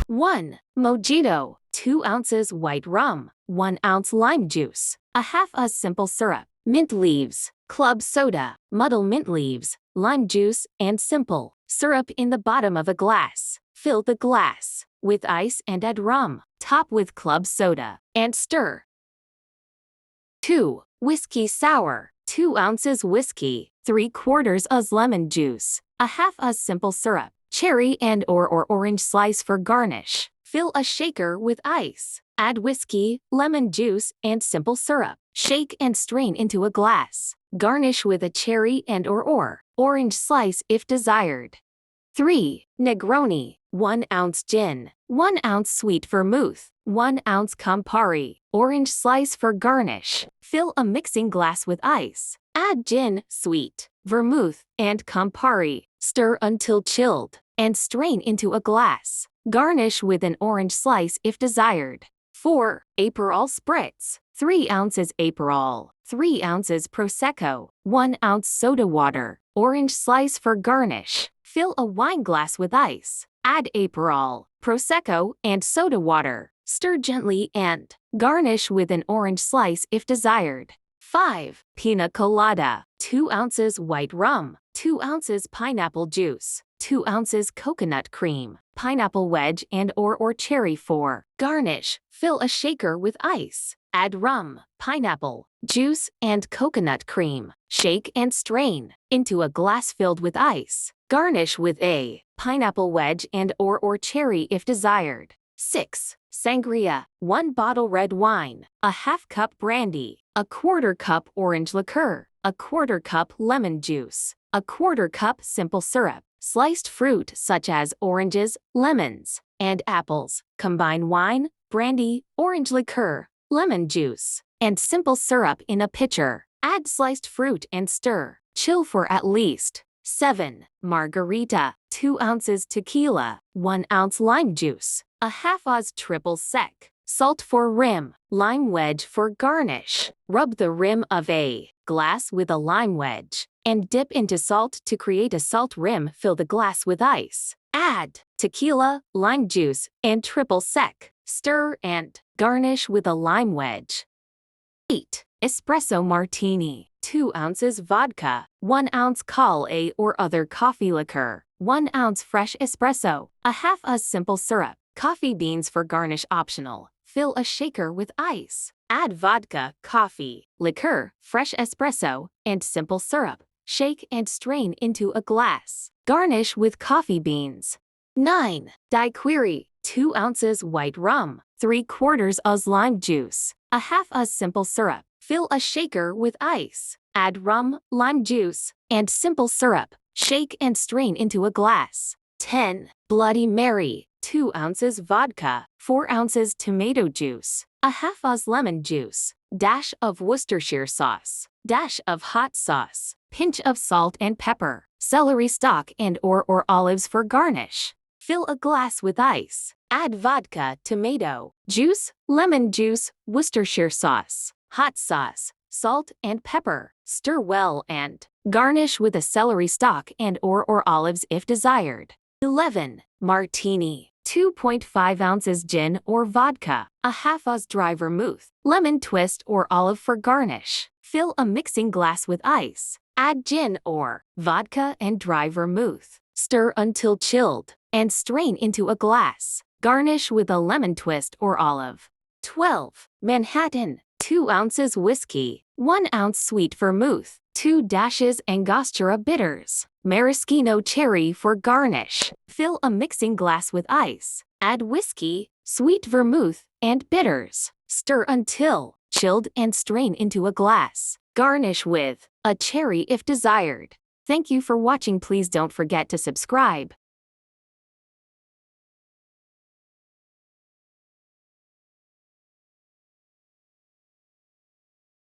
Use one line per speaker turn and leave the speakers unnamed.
1. Mojito, 2 ounces white rum, 1 ounce lime juice, a half a simple syrup, mint leaves, club soda, muddle mint leaves, lime juice, and simple syrup in the bottom of a glass. Fill the glass with ice and add rum. Top with club soda and stir. 2. Whiskey sour, 2 ounces whiskey, 3/4 oz lemon juice, a half a simple syrup, cherry and/or orange slice for garnish. Fill a shaker with ice. Add whiskey, lemon juice, and simple syrup. Shake and strain into a glass. Garnish with a cherry and/or orange slice if desired. 3. Negroni, 1 ounce gin, 1 ounce sweet vermouth, 1 ounce Campari, orange slice for garnish. Fill a mixing glass with ice. Add gin, sweet, vermouth, and Campari. Stir until chilled, and strain into a glass. Garnish with an orange slice if desired. 4. Aperol Spritz, 3 ounces Aperol, 3 ounces Prosecco, 1 ounce soda water, orange slice for garnish. Fill a wine glass with ice. Add Aperol, Prosecco, and soda water. Stir gently and garnish with an orange slice if desired. 5. Pina Colada, 2 ounces white rum, 2 ounces pineapple juice, 2 ounces coconut cream, pineapple wedge and/or cherry for garnish. Fill a shaker with ice. Add rum, pineapple juice, and coconut cream. Shake and strain into a glass filled with ice. Garnish with a pineapple wedge and/or cherry if desired. 6. Sangria, 1 bottle red wine, a half cup brandy, a 1/4 cup orange liqueur, a 1/4 cup lemon juice, a 1/4 cup simple syrup, sliced fruit such as oranges, lemons, and apples. Combine wine, brandy, orange liqueur, lemon juice, and simple syrup in a pitcher. Add sliced fruit and stir. Chill for at least. 7. Margarita, 2 ounces tequila, 1 ounce lime juice, a half oz triple sec, salt for rim, lime wedge for garnish. Rub the rim of a glass with a lime wedge and dip into salt to create a salt rim. Fill the glass with ice. Add tequila, lime juice, and triple sec. Stir and garnish with a lime wedge. 8. Espresso Martini, 2 ounces vodka, 1 ounce call a or other coffee liquor, 1 ounce fresh espresso, a half a simple syrup, coffee beans for garnish optional. Fill a shaker with ice. Add vodka, coffee, liqueur, fresh espresso, and simple syrup. Shake and strain into a glass. Garnish with coffee beans. 9. Daiquiri, 2 ounces white rum, 3/4 oz lime juice, a half a simple syrup. Fill a shaker with ice. Add rum, lime juice, and simple syrup. Shake and strain into a glass. 10. Bloody Mary, 2 ounces vodka, 4 ounces tomato juice, a half oz lemon juice, dash of Worcestershire sauce, dash of hot sauce, pinch of salt and pepper, celery stalk and/or olives for garnish. Fill a glass with ice. Add vodka, tomato juice, lemon juice, Worcestershire sauce, hot sauce, salt, and pepper. Stir well and garnish with a celery stalk and/or olives if desired. 11. Martini, 2.5 ounces gin or vodka, a half oz dry vermouth, lemon twist or olive for garnish. Fill a mixing glass with ice. Add gin or vodka and dry vermouth. Stir until chilled and strain into a glass. Garnish with a lemon twist or olive. 12. Manhattan, 2 ounces whiskey, 1 ounce sweet vermouth, 2 dashes Angostura bitters, maraschino cherry for garnish. Fill a mixing glass with ice. Add whiskey, sweet vermouth, and bitters. Stir until chilled and strain into a glass. Garnish with a cherry if desired. Thank you for watching. Please don't forget to subscribe.